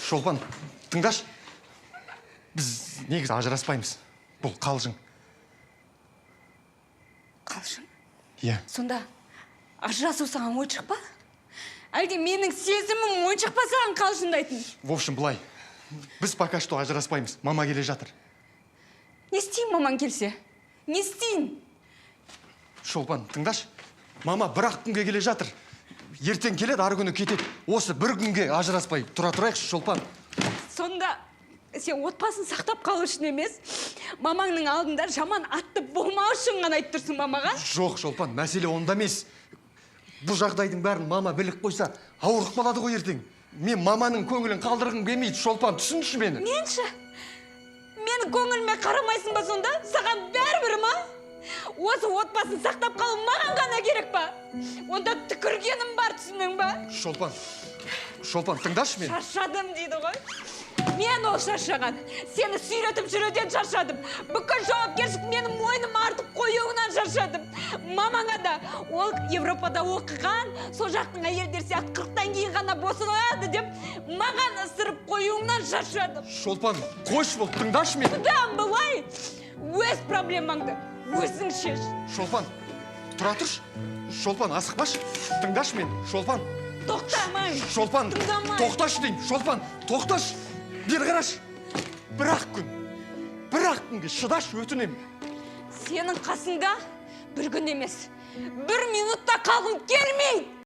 Шолпан, тыңдаш. Біз негізі ажыраспаймыз. Бұл қалжың. Қалжың? Иә. Сонда ажырасу саған ойыншық па? Әлде менің сезімім ойыншық па саған қалжыңдайтын? В общем, былай. Біз пока что ажыраспаймыз. Мама келе жатыр. Не істейін мамаң келсе? Не істейін? Шолпан, тыңдаш. Мама бір-ақ күнге келе жатыр. Ертең келеді, ары күні кетеді. Осы бір күнге ажыраспай тұра тұрайықшы, Шолпан. Сонда сен отбасын сақтап қалу үшін емес, мамаңның алдында жаман атты болмау үшін ғана айтып тұрсың мамаға? Жоқ, Шолпан, мәселе онда емес. Бұл жағдайдың бәрін мама біліп қойса, ауырып қалады ғой ертең. Мен маманың көңілін қалдырғым келмейді, Шолпан, түсінші мені. Менші? Менің көңіліме қарамайсың ба сонда? Саған бәрібір ма? Осы отбасын сақтап қалу маған ғана керек па? Онда түкіргенім бар, түсінің ба? Шолпан, тыңдашы мені. Шаршадым дейді ғой. Мен ол шаршаған. Сені сүйретіп жүруден шаршадым. Бүкіл жауапкершілік менің мойныма артып қоюыңнан шаршадым. Мамаңа да ол Европада оқыған, сол жақтың әйелдер сияқты 40-тан кейін ғана босанады деп маған ысырып қоюыңнан шаршадым. Шолпан, қойшы бол, тыңдашы мені. Бұдан былай өз проблемаңды өзің шеш. Шолпан, тұра тұршы. Шолпан, асықпашы. Тыңдашы мені, Шолпан. Тоқтамай. Шолпан, Тыңдамай. тоқташы деймін. Шолпан, тоқташы. Бері қарашы. Бір-ақ күнге шыдаш, өтінемін. Сенің қасыңда бір күн емес, бір минутта қалғым келмейді.